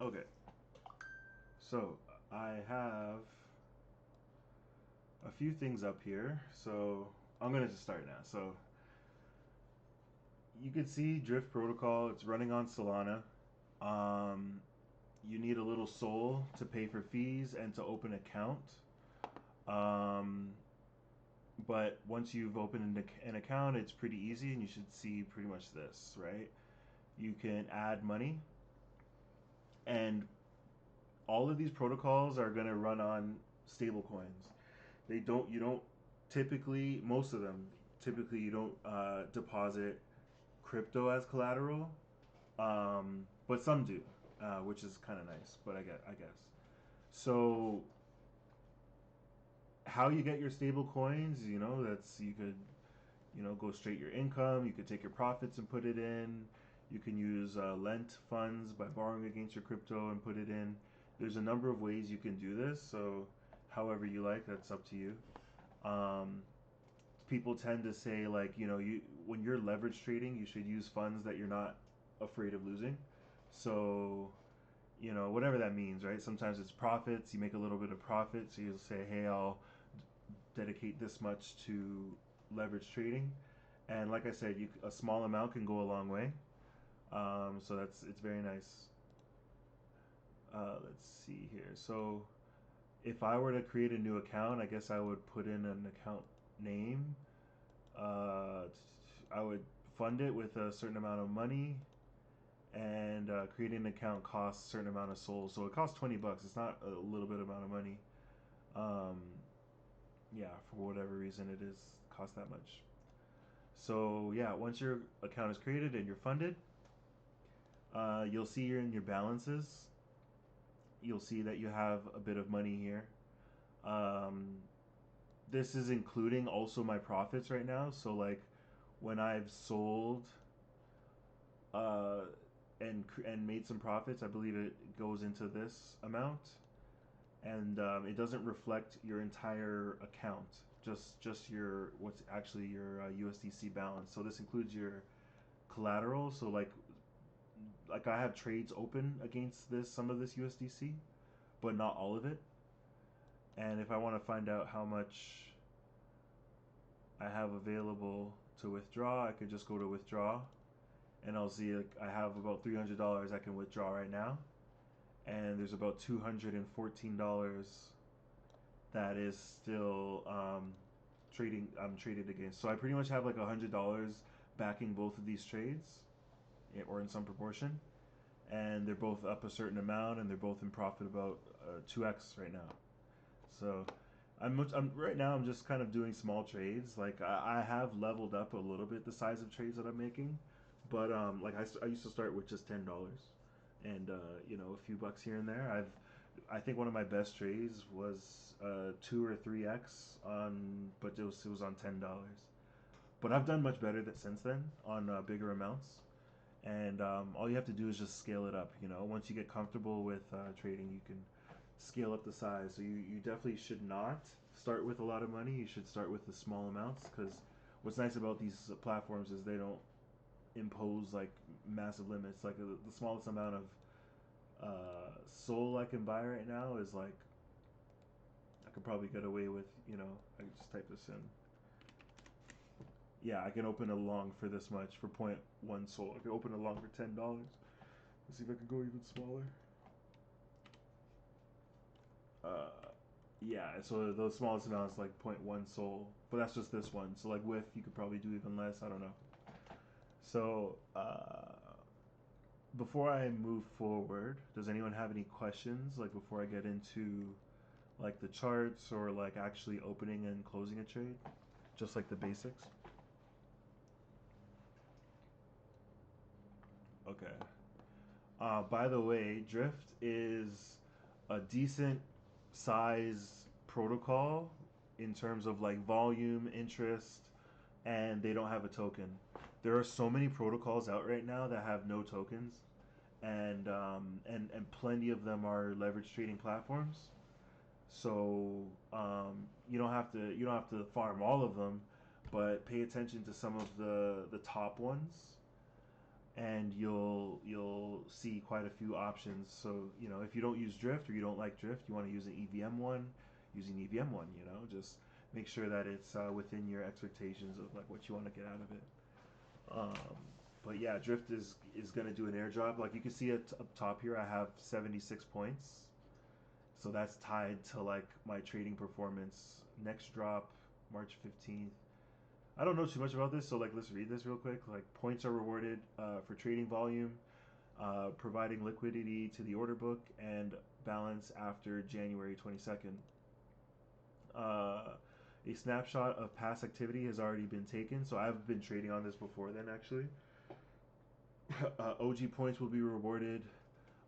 Okay, so I have a few things up here. So I'm gonna just start now. So you can see Drift Protocol. It's running on Solana. Um, you need a little Sol to pay for fees and to open an account. Um, but once you've opened an account, it's pretty easy, and you should see pretty much this, right? You can add money, and all of these protocols are going to run on stable coins. You don't typically, most of them, typically you don't deposit crypto as collateral, but some do, which is kind of nice. But I guess. So how you get your stable coins, that's you could, go straight your income. You could take your profits and put it in. You can use lent funds by borrowing against your crypto and put it in. There's a number of ways you can do this. So however you like, that's up to you. Um, People tend to say like you when you're leverage trading, you should use funds that you're not afraid of losing. So whatever that means, right? Sometimes it's profits. You make a little bit of profit, so you'll say, hey, I'll dedicate this much to leverage trading. And like I said, a small amount can go a long way. So it's very nice. Let's see here. So if I were to create a new account, I guess I would put in an account name. Uh, I would fund it with a certain amount of money, and creating an account costs a certain amount of souls. So it costs $20. It's not a little bit amount of money. Um, yeah, for whatever reason, it is cost that much. So yeah, once your account is created and you're funded, you'll see you're in your balances. You'll see that you have a bit of money here. Um, this is including also my profits right now. So like when I've sold uh, and made some profits, I believe it goes into this amount, and it doesn't reflect your entire account. Just your what's actually your USDC balance. So this includes your collateral. So like I have trades open against some of this USDC, but not all of it. And if I want to find out how much I have available to withdraw, I could just go to withdraw, and I'll see like I have about $300 I can withdraw right now, and there's about $214 that is still trading. I'm traded against. So I pretty much have like $100 backing both of these trades, or in some proportion, and they're both up a certain amount, and they're both in profit about 2x right now. So I'm right now. I'm just kind of doing small trades. Like I have leveled up a little bit the size of trades that I'm making, but like I used to start with just $10, and a few bucks here and there. I think one of my best trades was 2 or 3x on, but it was on $10. But I've done much better since then on bigger amounts. And all you have to do is just scale it up. Once you get comfortable with trading, you can scale up the size. So you definitely should not start with a lot of money. You should start with the small amounts, because what's nice about these platforms is they don't impose like massive limits. Like the smallest amount of soul I can buy right now is like I could probably get away with. I could just type this in. Yeah, I can open a long for this much for point one soul. I can open a long for $10. Let's see if I can go even smaller. Uh, yeah, so the smallest amount is like point one soul, but that's just this one. So like with, you could probably do even less. I don't know. So before I move forward, does anyone have any questions? Like before I get into like the charts or like actually opening and closing a trade, just like the basics. Okay. By the way, Drift is a decent size protocol in terms of like volume, interest, and they don't have a token. There are so many protocols out right now that have no tokens, and plenty of them are leverage trading platforms. So you don't have to farm all of them, but pay attention to some of the top ones. and you'll see quite a few options. So if you don't use drift or you don't like drift, you want to use an EVM one, using EVM one. Just make sure that it's within your expectations of like what you want to get out of it. Um, but yeah, drift is gonna do an airdrop. Like you can see it up top here, I have 76 points, so that's tied to like my trading performance. Next drop, March 15th. I don't know too much about this, so like let's read this real quick. Like points are rewarded for trading volume, providing liquidity to the order book, and balance after January 22nd. Uh, a snapshot of past activity has already been taken, so I've been trading on this before then actually. OG points will be rewarded.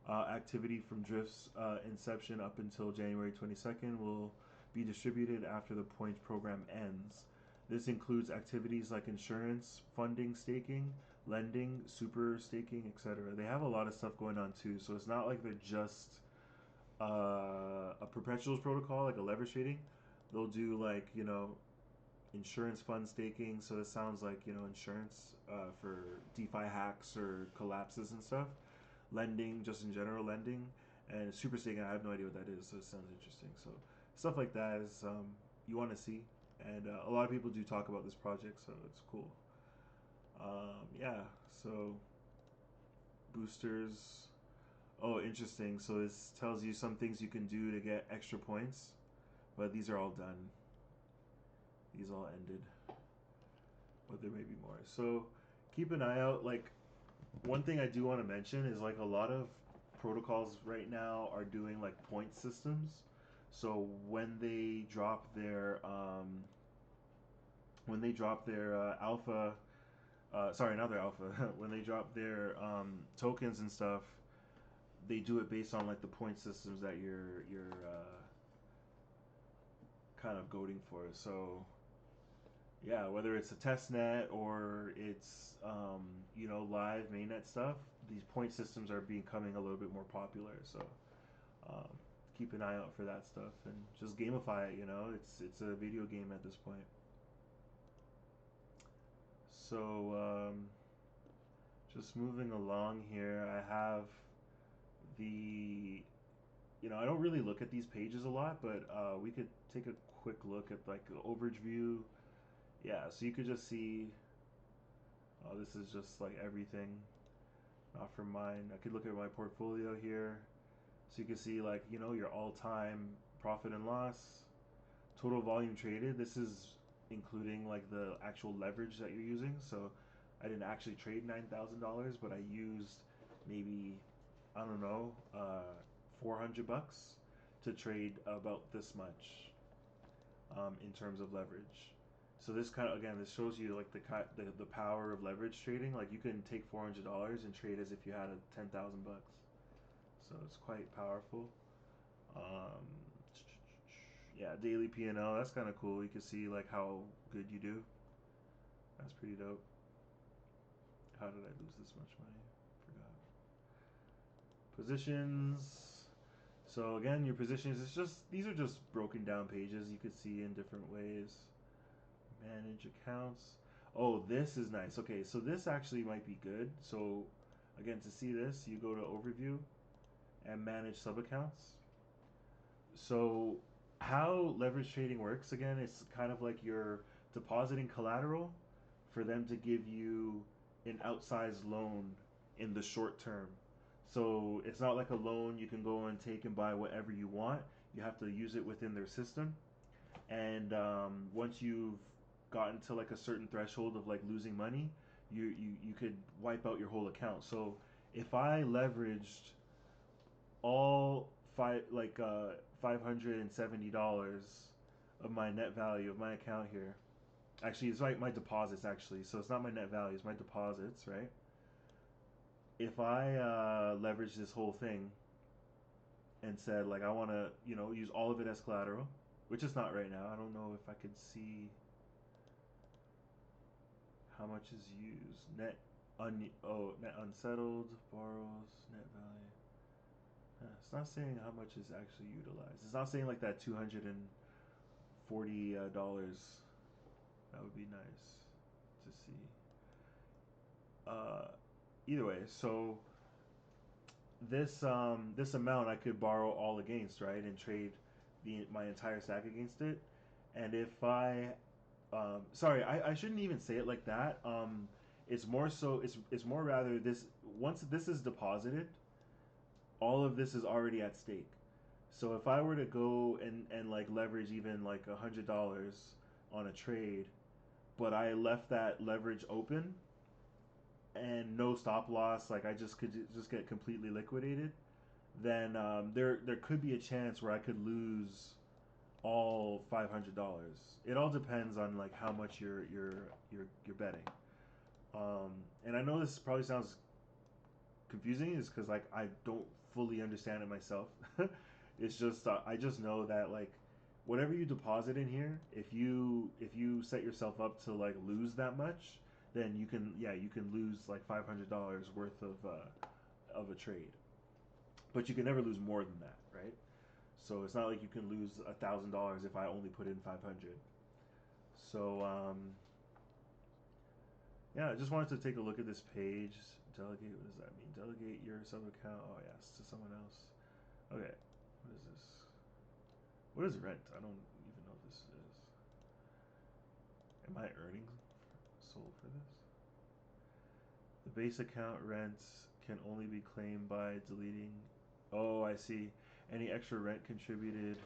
Activity from Drift's inception up until January 22nd will be distributed after the points program ends. This includes activities like insurance, funding, staking, lending, super staking, etc. They have a lot of stuff going on too, so it's not like they're just a perpetuals protocol, like a leverage trading. They'll do like insurance fund staking. So it sounds like insurance for DeFi hacks or collapses and stuff. Lending, just in general lending, and super staking. I have no idea what that is, so it sounds interesting. So stuff like that is you want to see, and a lot of people do talk about this project, so it's cool. Yeah, so boosters. Oh, interesting. So this tells you some things you can do to get extra points, but these are all done. These all ended, but there may be more. So keep an eye out. Like one thing I do want to mention is like a lot of protocols right now are doing like point systems. So when they drop their alpha, sorry, not their alpha, when they drop their tokens and stuff, they do it based on like the point systems that you're kind of goading for. So yeah, whether it's a test net or it's live mainnet stuff, these point systems are becoming a little bit more popular. So um, keep an eye out for that stuff and just gamify it. It's a video game at this point. So just moving along here, I have the I don't really look at these pages a lot, but we could take a quick look at like the overview. Yeah, so you could just see. Oh, this is just like everything. Not from mine. I could look at my portfolio here. So you can see like, your all-time profit and loss, total volume traded. This is including like the actual leverage that you're using. So I didn't actually trade $9,000, but I used maybe, I don't know, 400 bucks to trade about this much in terms of leverage. So this kind of again, this shows you like the power of leverage trading. Like you can take $400 and trade as if you had a 10,000 bucks. So it's quite powerful. Um, yeah, daily P&L. That's kind of cool. You can see like how good you do. That's pretty dope. How did I lose this much money? Forgot. Positions. So again, your positions. It's just these are just broken down pages. You could see in different ways. Manage accounts. Oh, this is nice. Okay, so this actually might be good. So again, to see this, you go to overview and manage sub accounts. So how leverage trading works again, it's kind of like you're depositing collateral for them to give you an outsized loan in the short term. So it's not like a loan you can go and take and buy whatever you want. You have to use it within their system. And once you've gotten to like a certain threshold of like losing money, you could wipe out your whole account. So if I leveraged all $570 of my net value of my account here. Actually, it's like my deposits actually. So it's not my net value, it's my deposits, right? If I leverage this whole thing and said like I want to, use all of it as collateral, which is not right now. I don't know if I could see how much is used. Net unsettled, borrows, net value. It's not saying how much is actually utilized. It's not saying like that $240. That would be nice to see. Uh, either way, so this amount I could borrow all against, right, and trade the my entire stack against it. And if I sorry, I shouldn't even say it like that. It's more so it's more rather this once this is deposited, all of this is already at stake. So if I were to go and like leverage even like $100 on a trade, but I left that leverage open and no stop loss, like I just could just get completely liquidated, then there could be a chance where I could lose all $500. It all depends on like how much you're betting. And I know this probably sounds confusing, is because like I don't fully understand it myself. It's just I just know that like whatever you deposit in here, if you set yourself up to like lose that much, then you can, yeah, you can lose like $500 worth of a trade, but you can never lose more than that, right? So it's not like you can lose $1,000 if I only put in 500. So yeah, I just wanted to take a look at this page. Delegate, what does that mean? Delegate your sub account. Oh yes, to someone else. Okay, what is this? What is rent? I don't even know what this is. Am I earning sold for this? The base account rents can only be claimed by deleting. Oh, I see. Any extra rent contributed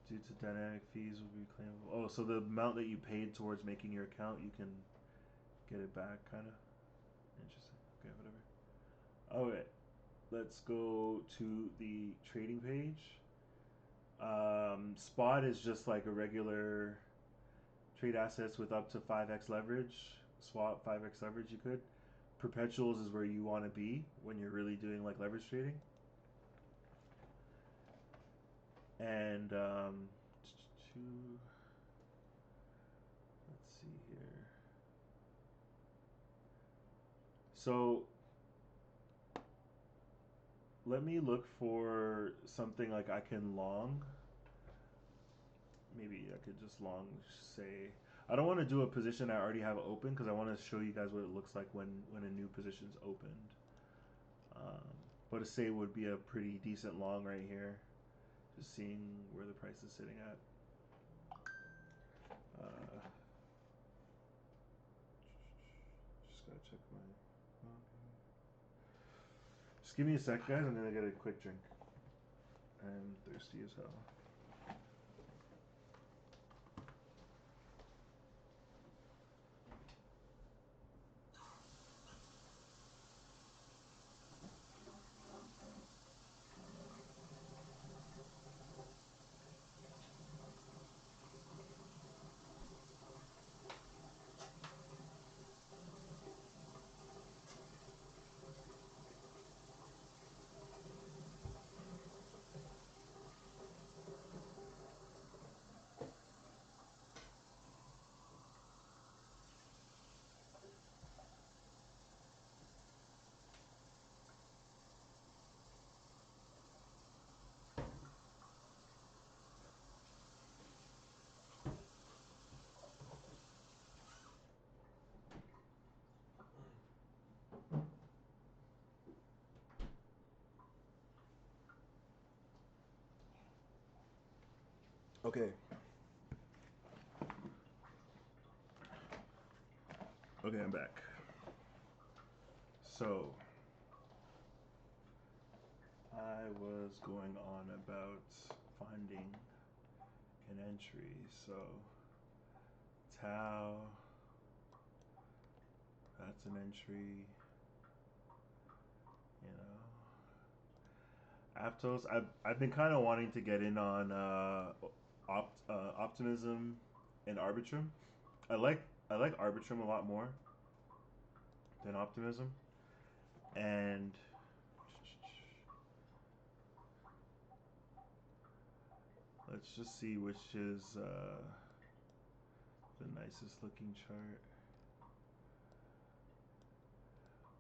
due to dynamic fees will be claimable. Oh, so the amount that you paid towards making your account, you can get it back, kind of. Interesting. Okay, whatever. Okay, let's go to the trading page. Spot is just like a regular trade assets with up to 5x leverage. Swap 5x leverage you could. Perpetuals is where you want to be when you're really doing like leverage trading. And let's see here. So let me look for something like I can long. Maybe I could just long say. I don't want to do a position I already have open because I want to show you guys what it looks like when a new position's opened. Um, but a say would be a pretty decent long right here. Just seeing where the price is sitting at. Uh, just gotta check my. Just give me a sec, guys. I'm gonna get a quick drink. I'm thirsty as hell. Okay. Okay, I'm back. So, I was going on about finding an entry. So, Tau, that's an entry, you know. Aptos, I've been kind of wanting to get in on optimism and arbitrum. I like arbitrum a lot more than optimism, and let's just see which is the nicest looking chart.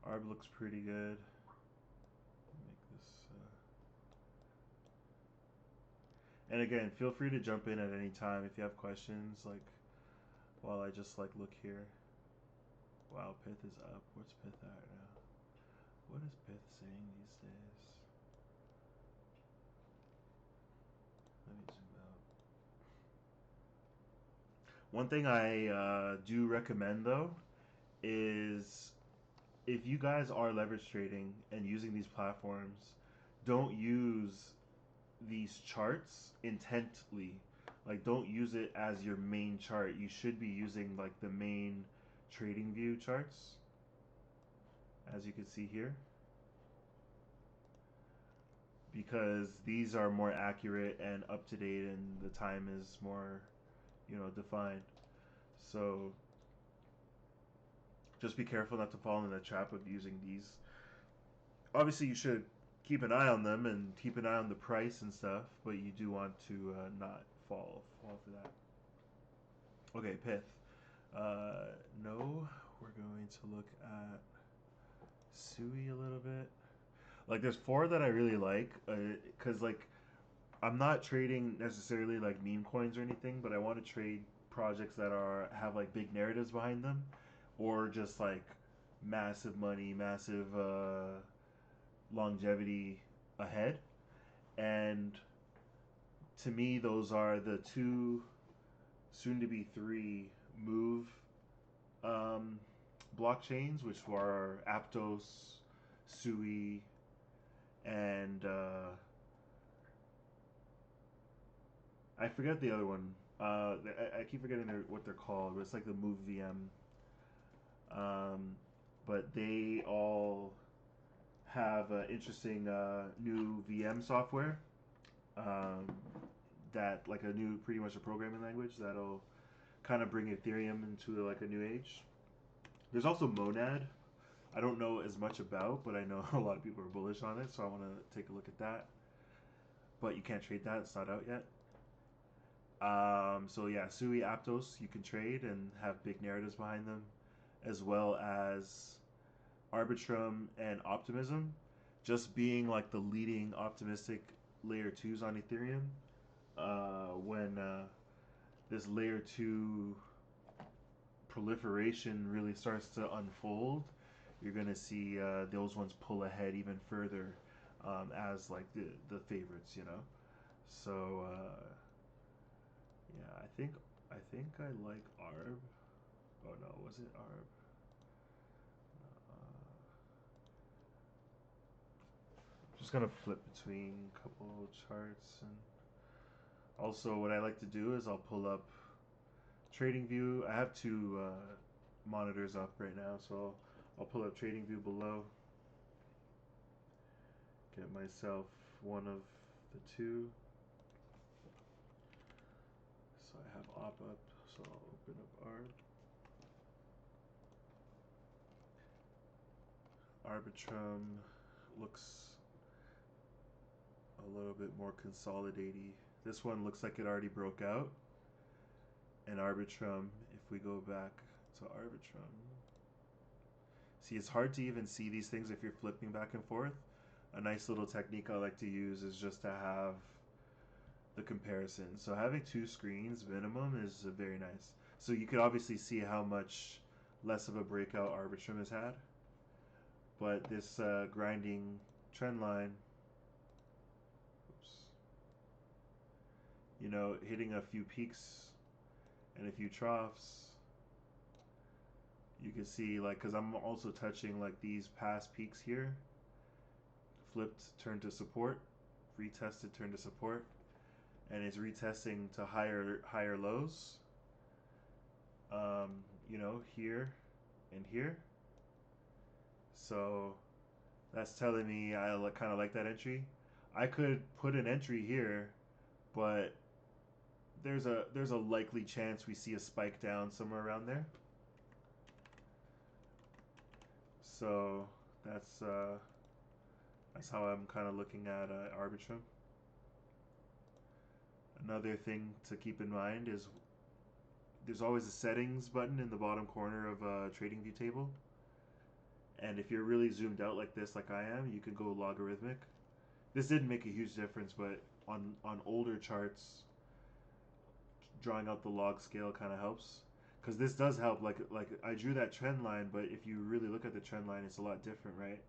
Arb looks pretty good. Make this. And again, feel free to jump in at any time if you have questions. Like while I just like look here. Wow, Pith is up. What's Pith at now? What is Beth saying these days? Let me zoom out. One thing I do recommend though is if you guys are leverage trading and using these platforms, don't use these charts intently. Like, don't use it as your main chart. You should be using like the main trading view charts, as you can see here, because these are more accurate and up to date, and the time is more, defined. So just be careful not to fall in the trap of using these. Obviously, you should keep an eye on them and keep an eye on the price and stuff, but you do want to not fall for that. Okay, Pith. No, we're going to look at Sui a little bit. Like, there's four that I really like, because like I'm not trading necessarily like meme coins or anything, but I want to trade projects that are have like big narratives behind them, or just like massive money, massive longevity ahead. And to me, those are the two, soon to be three, move um, blockchains, which were Aptos, Sui, and I forget the other one. I keep forgetting what they're called, but it's like the Move VM. Um, but they all have interesting new VM software, um, that like a new, pretty much a programming language that'll kind of bring Ethereum into like a new age. There's also Monad. I don't know as much about, but I know a lot of people are bullish on it, so I want to take a look at that. But you can't trade that; it's not out yet. So yeah, Sui Aptos you can trade and have big narratives behind them, as well as Arbitrum and Optimism, just being like the leading optimistic layer twos on Ethereum. When this layer two proliferation really starts to unfold, you're gonna see those ones pull ahead even further, as like the favorites. So yeah, I think I like Arb. Oh no, was it Arb? Just gonna flip between a couple charts, and also what I like to do is I'll pull up TradingView. I have two monitors up right now, so I'll pull up TradingView below. Get myself one of the two. So I have op up, so I'll open up Arb. Arbitrum looks a little bit more consolidating. This one looks like it already broke out. And Arbitrum, if we go back to Arbitrum, see, it's hard to even see these things if you're flipping back and forth. A nice little technique I like to use is just to have the comparison. So having two screens minimum is very nice. So you could obviously see how much less of a breakout Arbitrum has had. But this grinding trend line, oops, hitting a few peaks and a few troughs, you can see, like, because I'm also touching like these past peaks here, flipped, turned to support, retested, turned to support, and it's retesting to higher lows, here and here. So that's telling me I kind of like that entry. I could put an entry here, but there's a likely chance we see a spike down somewhere around there. So that's how I'm kind of looking at Arbitrum. Another thing to keep in mind is there's always a settings button in the bottom corner of a trading view table. And if you're really zoomed out like this, like I am, you can go logarithmic. This didn't make a huge difference, but on older charts, drawing out the log scale kind of helps. Because this does help. Like I drew that trend line, but if you really look at the trend line, it's a lot different, right?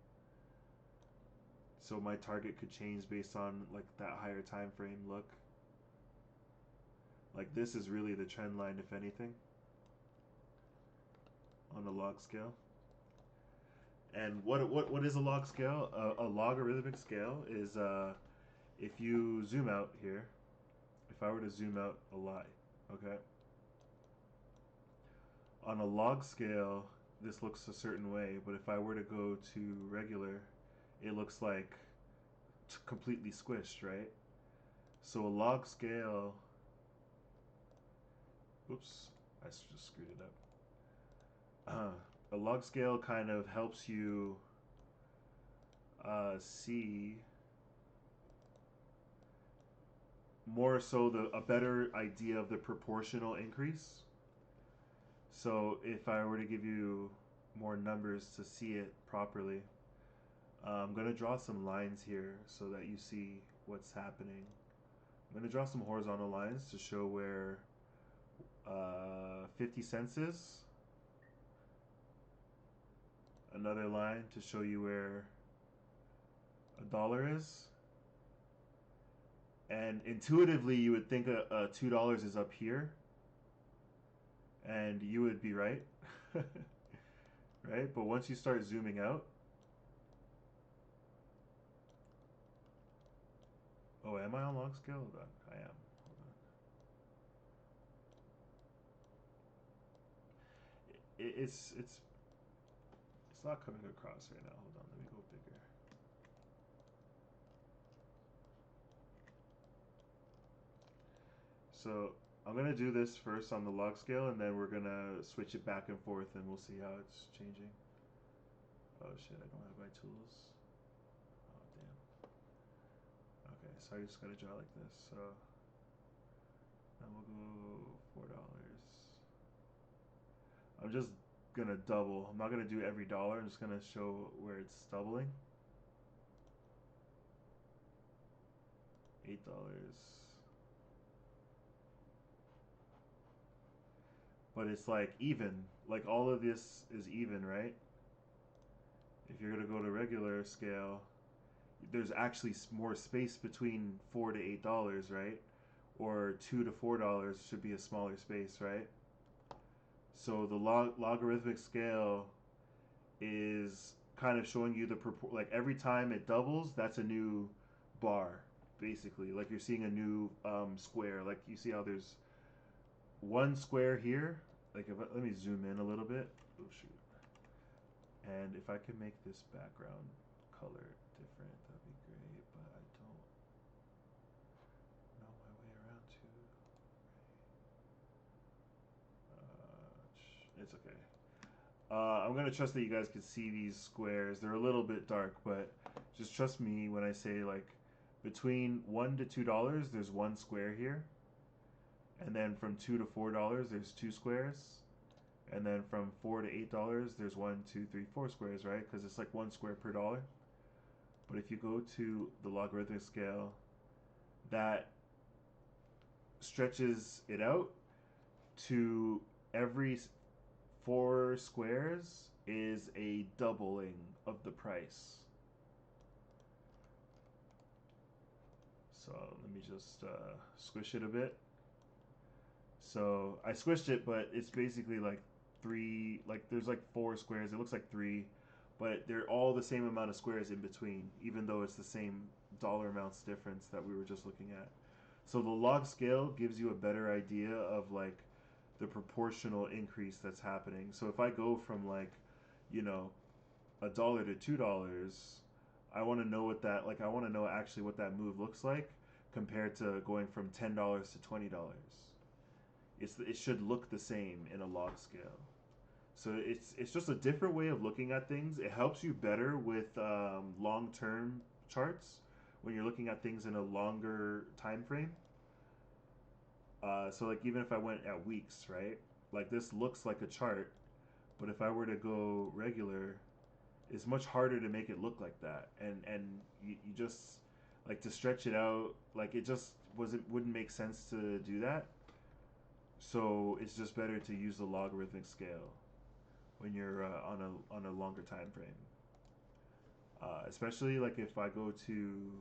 So my target could change based on like that higher time frame look. Like this is really the trend line, if anything, on the log scale. And what is a log scale? A logarithmic scale is if you zoom out here. If I were to zoom out a lot, okay. On a log scale, this looks a certain way, but if I were to go to regular, it looks like completely squished, right? So a log scale, oops, I just screwed it up. A log scale kind of helps you see more so a better idea of the proportional increase. So if I were to give you more numbers to see it properly, I'm going to draw some lines here so that you see what's happening. I'm going to draw some horizontal lines to show where 50 cents is. Another line to show you where $1 is. And intuitively, you would think a $2 is up here, and you would be right, right? But once you start zooming out, oh, am I on log scale? Hold on, I am. Hold on. It's not coming across right now. Hold on, let me go bigger. So I'm gonna do this first on the log scale, and then we're gonna switch it back and forth, and we'll see how it's changing. Oh shit, I don't have my tools. Oh damn. Okay, so I just gotta draw like this. So then we'll go $4. I'm just gonna double. I'm not gonna do every dollar. I'm just gonna show where it's doubling. $8. But it's like even. Like all of this is even, right? If you're gonna go to regular scale, there's actually more space between $4 to $8, right? Or $2 to $4 should be a smaller space, right? So the logarithmic scale is kind of showing you the like every time it doubles, that's a new bar, basically. Like you're seeing a new square. Like you see how there's one square here. Like if let me zoom in a little bit. Oh shoot! And if I can make this background color different, that'd be great. But I don't know my way around to. It's okay. I'm gonna trust that you guys can see these squares. They're a little bit dark, but just trust me when I say like between $1 to $2, there's one square here, and then from $2 to $4, there's two squares, and then from $4 to $8, there's 1, 2, 3, 4 squares, right? Because it's like one square per dollar. But if you go to the logarithmic scale, that stretches it out to every four squares is a doubling of the price. So let me just squish it a bit. So I squished it, but it's basically like three, like there's like four squares. It looks like three, but they're all the same amount of squares in between, even though it's the same dollar amounts difference that we were just looking at. So the log scale gives you a better idea of like the proportional increase that's happening. So if I go from like, you know, $1 to $2, I want to know what that like. I want to know actually what that move looks like compared to going from $10 to $20. It should look the same in a log scale. So it's just a different way of looking at things. It helps you better with long term charts when you're looking at things in a longer time frame. So like even if I went at weeks, right? Like this looks like a chart, but if I were to go regular, it's much harder to make it look like that. And you just like to stretch it out, like it just wouldn't make sense to do that. So it's just better to use the logarithmic scale when you're on a longer time frame. Especially like if I go to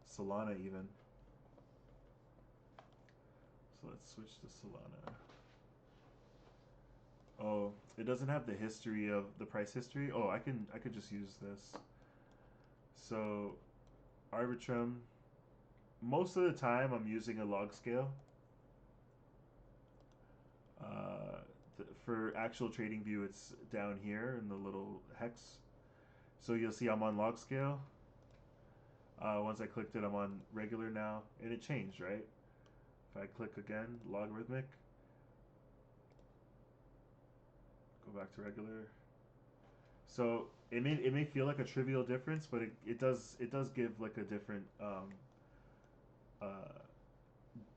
Solana even. So let's switch to Solana. Oh, it doesn't have the history of the price history. Oh, I could just use this. So Arbitrum. Most of the time, I'm using a log scale. Uh, for actual trading view, it's down here in the little hex. So you'll see I'm on log scale. Once I clicked it, I'm on regular now, and it changed, right? If I click again, logarithmic, go back to regular. So it may feel like a trivial difference, but it does give like a different uh,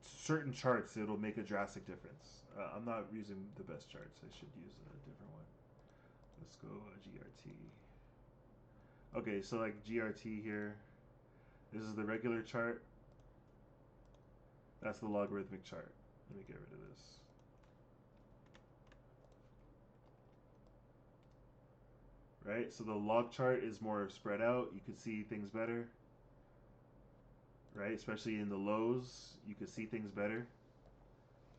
certain charts. It'll make a drastic difference. I'm not using the best charts. I should use a different one. Let's go GRT. Okay, so like GRT here. This is the regular chart. That's the logarithmic chart. Let me get rid of this. Right, so the log chart is more spread out. You can see things better. Right, especially in the lows, you can see things better.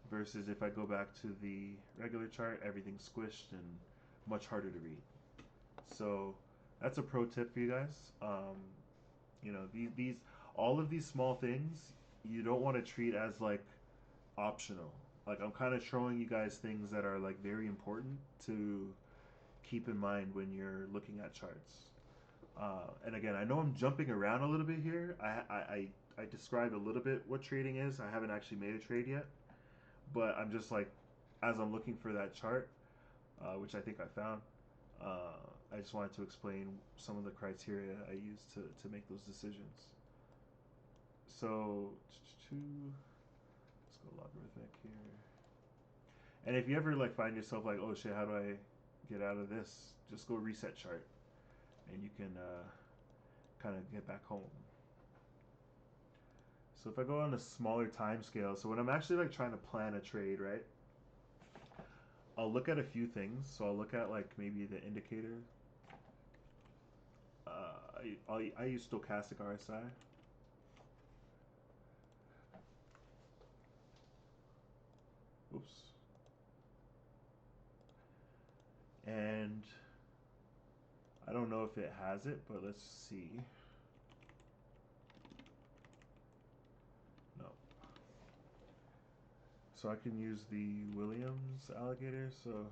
Versus if I go back to the regular chart, everything's squished and much harder to read. So that's a pro tip for you guys. You know, these all of these small things you don't want to treat as like optional. Like I'm kind of showing you guys things that are like very important to keep in mind when you're looking at charts. And again, I know I'm jumping around a little bit here. I described a little bit what trading is. I haven't actually made a trade yet, but I'm just like, as I'm looking for that chart, which I think I found, I just wanted to explain some of the criteria I use to make those decisions. So, let's go logarithmic here. And if you ever like find yourself like, oh shit, how do I get out of this? Just go reset chart, and you can kind of get back home. So if I go on a smaller time scale, so when I'm actually like trying to plan a trade, right? I'll look at a few things. So I'll look at like maybe the indicator. I use stochastic RSI. Oops. And I don't know if it has it, but let's see. No. So I can use the Williams alligator. So,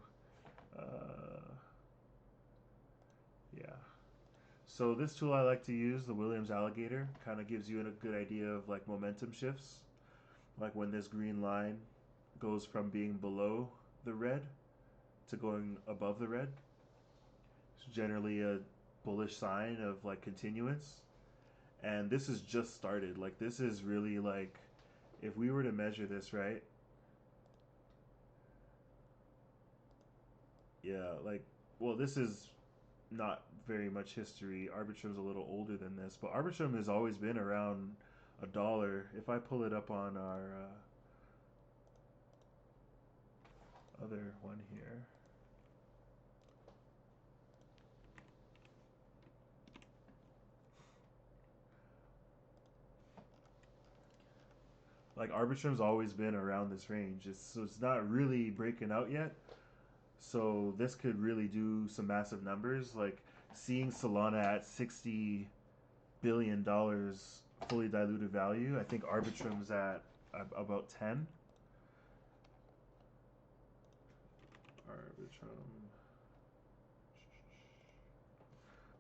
yeah. So this tool I like to use, the Williams alligator, kind of gives you a good idea of like momentum shifts. Like when this green line goes from being below the red to going above the red. It's generally a bullish sign of like continuance. And this is just started. Like this is really like, if we were to measure this, right? Yeah, like, well, this is not very much history. Arbitrum's a little older than this, but Arbitrum has always been around $1. If I pull it up on our other one here, like Arbitrum's always been around this range. So it's not really breaking out yet. So this could really do some massive numbers. Like seeing Solana at $60 billion fully diluted value. I think Arbitrum's at about 10. Arbitrum.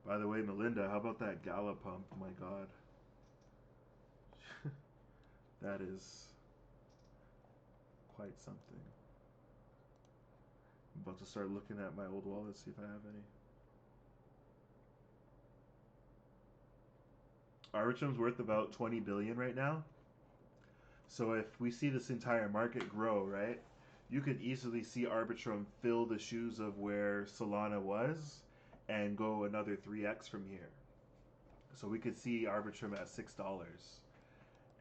By the way, Melinda, how about that gala pump? My God. That is quite something. I'm about to start looking at my old wallet, see if I have any. Arbitrum's worth about 20 billion right now. So if we see this entire market grow, right? You could easily see Arbitrum fill the shoes of where Solana was and go another 3x from here. So we could see Arbitrum at $6.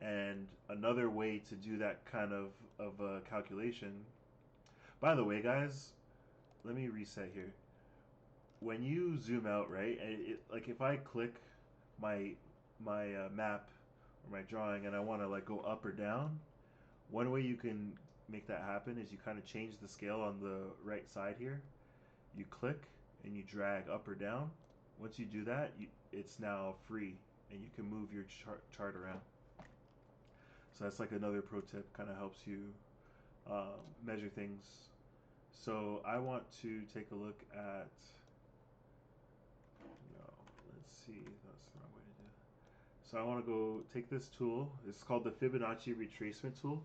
And another way to do that kind of calculation. By the way, guys, let me reset here. when you zoom out, right? Like if I click my my map or my drawing and I want to like go up or down, one way you can make that happen is you kind of change the scale on the right side here. You click and you drag up or down. Once you do that, it's now free and you can move your chart around. So that's like another pro tip, kind of helps you measure things. So I want to take a look at, no, let's see, that's the wrong way to do it. So I want to go take this tool. It's called the Fibonacci retracement tool.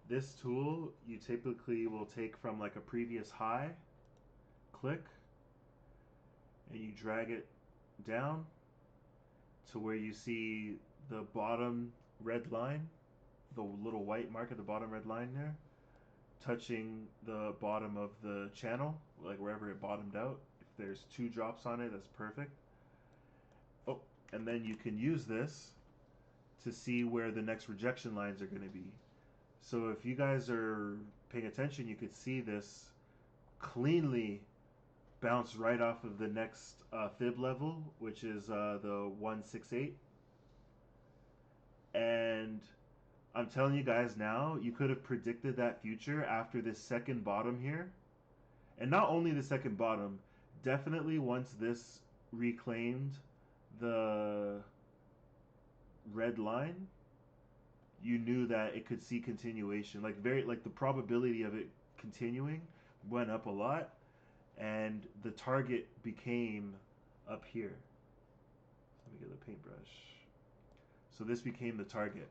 This tool you typically will take from like a previous high, click, and you drag it down to where you see the bottom red line, the little white mark at the bottom red line there, touching the bottom of the channel, like wherever it bottomed out. If there's two drops on it, that's perfect. Oh, and then you can use this to see where the next rejection lines are going to be. So if you guys are paying attention, you could see this cleanly bounce right off of the next fib level, which is the 168. And I'm telling you guys now, you could have predicted that future after this second bottom here. And not only the second bottom, definitely once this reclaimed the red line, you knew that it could see continuation. Like the probability of it continuing went up a lot, and the target became up here. Let me get the paintbrush. So this became the target,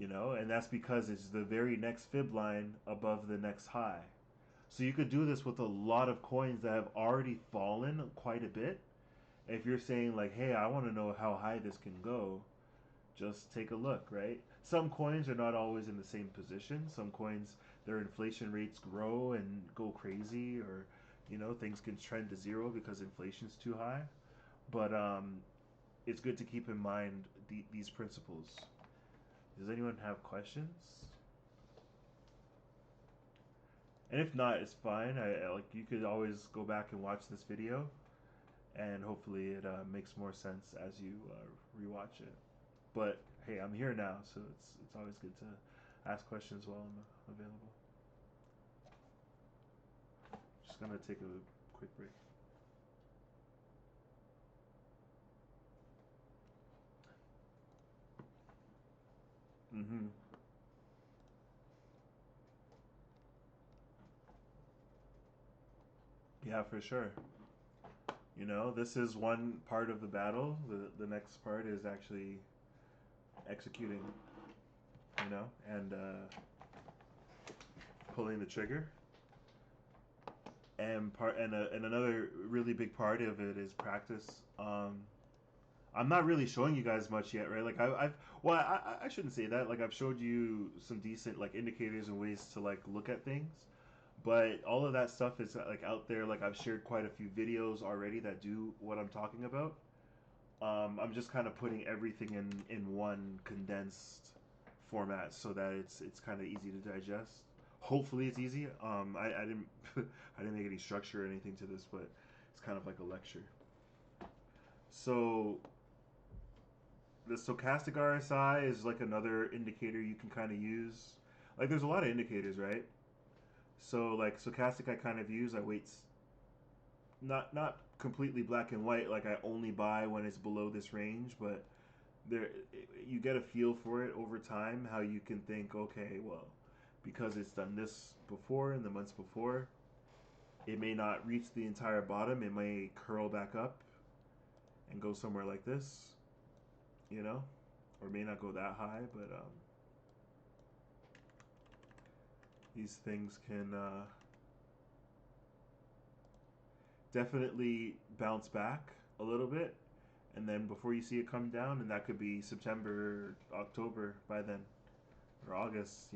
and that's because it's the very next fib line above the next high. So you could do this with a lot of coins that have already fallen quite a bit. If you're saying like, hey, I want to know how high this can go, just take a look, right? Some coins are not always in the same position. Some coins, their inflation rates grow and go crazy, or things can trend to zero because inflation's too high. But it's good to keep in mind these principles. Does anyone have questions? And if not, it's fine. Like you could always go back and watch this video, and hopefully it makes more sense as you rewatch it. But hey, I'm here now, so it's always good to ask questions while I'm available. Just gonna take a quick break. Mm-hmm. Yeah, for sure. This is one part of the battle. The next part is actually executing, and pulling the trigger. And another really big part of it is practice. I'm not really showing you guys much yet, right? Like I shouldn't say that. Like I've showed you some decent like indicators and ways to like look at things, but all of that stuff is like out there. Like I've shared quite a few videos already that do what I'm talking about. I'm just kind of putting everything in one condensed format so that it's kind of easy to digest. Hopefully it's easy. I didn't I didn't make any structure or anything to this, but it's kind of like a lecture. So the stochastic RSI is like another indicator you can kind of use. Like there's a lot of indicators, right? So like stochastic I kind of use. I wait, not completely black and white. Like I only buy when it's below this range, but there you get a feel for it over time. How you can think, okay, well, because it's done this before in the months before, it may not reach the entire bottom. It may curl back up and go somewhere like this, or may not go that high, but these things can definitely bounce back a little bit, and then before you see it come down, and that could be September, October by then, or August.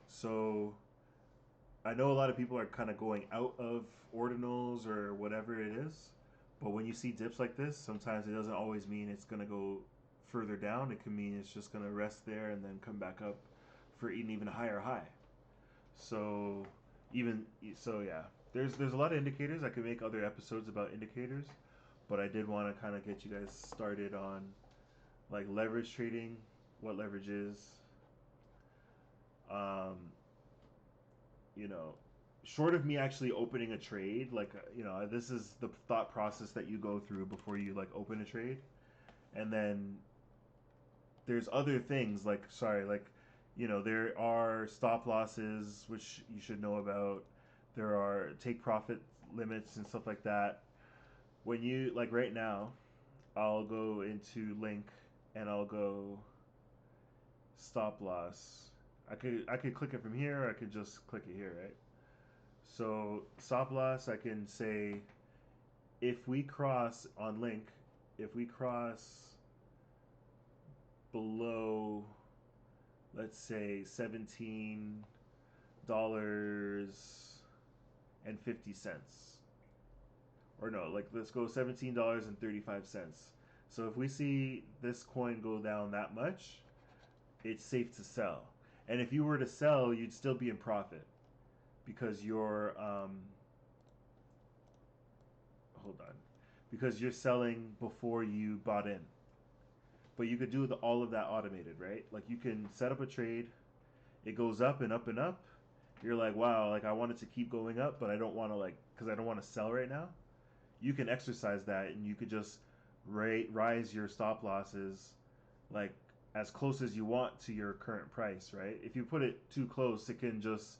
So I know a lot of people are kind of going out of ordinals or whatever it is, but when you see dips like this, sometimes it doesn't always mean it's going to go further down. It can mean it's just going to rest there and then come back up for an even higher high. So yeah. there's a lot of indicators. I could make other episodes about indicators, but I did want to kind of get you guys started on like leverage trading, what leverage is, um, you know, short of me actually opening a trade, like this is the thought process that you go through before you like open a trade, and then there's other things like there are stop losses which you should know about. There are take profit limits and stuff like that. When you like right now, I'll go into link and I'll go stop loss. I could click it from here. Or I could just click it here, right? So stop loss, I can say if we cross on link, if we cross below, let's say $17.50, or no, like let's go $17.35. So if we see this coin go down that much, it's safe to sell. And if you were to sell, you'd still be in profit because you're hold on, because you're selling before you bought in. But you could do all of that automated, right? Like you can set up a trade, it goes up and up and up. You're like, wow, like I want it to keep going up, but I don't want to because I don't want to sell right now. You can exercise that, and you could just rise your stop losses like as close as you want to your current price, right? If you put it too close, it can just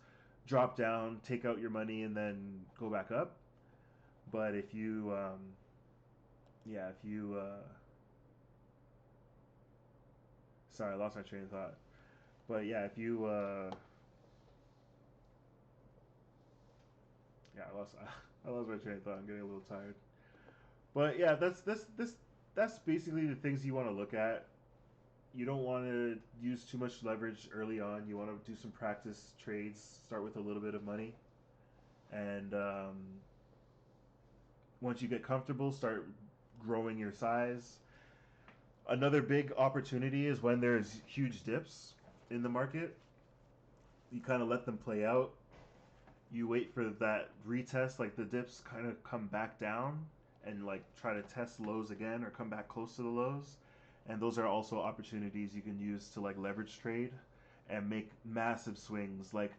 drop down, take out your money, and then go back up. But if you, yeah, if you, sorry, I lost my train of thought. But yeah, if you, yeah, I lost my train of thought. I'm getting a little tired. But yeah, that's basically the things you want to look at. You don't want to use too much leverage early on. You want to do some practice trades. Start with a little bit of money, and once you get comfortable, start growing your size. Another big opportunity is when there's huge dips in the market. You kind of let them play out. You wait for that retest, like the dips kind of come back down and like try to test lows again or come back close to the lows. And those are also opportunities you can use to like leverage trade and make massive swings. Like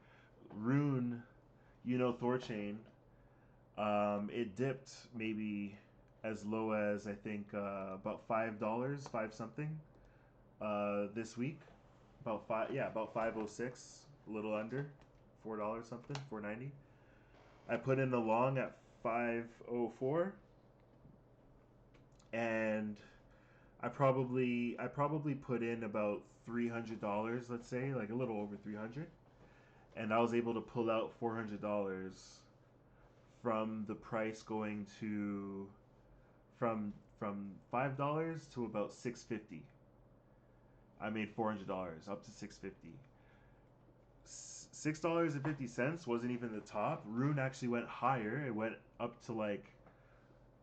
Rune, Thorchain, it dipped maybe as low as I think about $5, five something, this week. About five, yeah, about 506, a little under $4 something, 490. I put in the long at 504, and I probably put in about $300, let's say, like a little over 300, and I was able to pull out $400 from the price going to from $5 to about 650. I made $400 up to 650. $6.50 wasn't even the top. Rune actually went higher. It went up to like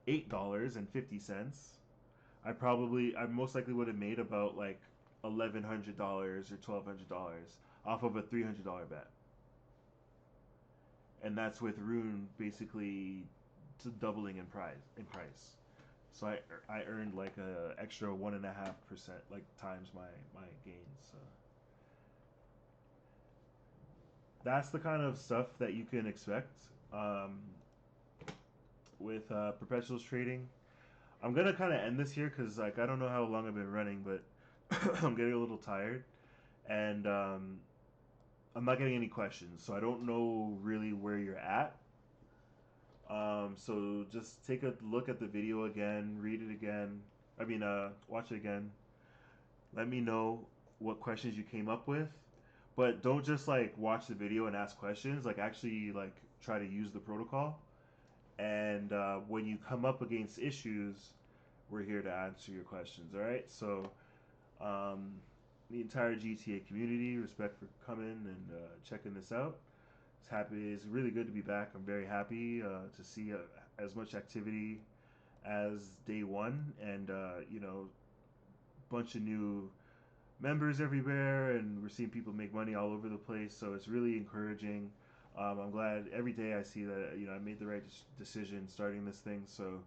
$8.50. I most likely would have made about like $1,100 or $1,200 off of a $300 bet, and that's with Rune basically doubling in price. So I earned like a extra 1.5%, like times my gains. So that's the kind of stuff that you can expect um, with perpetuals trading. I'm gonna kind of end this here because like I don't know how long I've been running, but I'm getting a little tired, and I'm not getting any questions, so I don't know really where you're at. So just take a look at the video again, read it again. I mean, watch it again. Let me know what questions you came up with, but don't just like watch the video and ask questions. Like actually like try to use the protocol. And when you come up against issues, we're here to answer your questions. All right. So um, the entire GTA community, respect for coming and checking this out. It's really good to be back. I'm very happy to see as much activity as day one, and bunch of new members everywhere, and we're seeing people make money all over the place. So it's really encouraging. I'm glad every day I see that I made the right decision starting this thing. So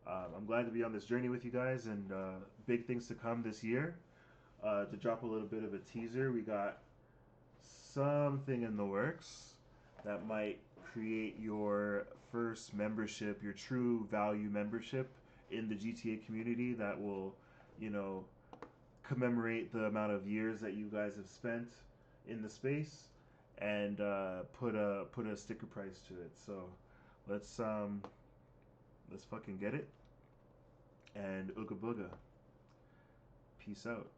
I'm glad to be on this journey with you guys, and big things to come this year. To drop a little bit of a teaser, we got something in the works that might create your first membership, your true value membership in the GTA community that will, you know, commemorate the amount of years that you guys have spent in the space and put a sticker price to it. So let's um let's fucking get it and ooga booga. Peace out.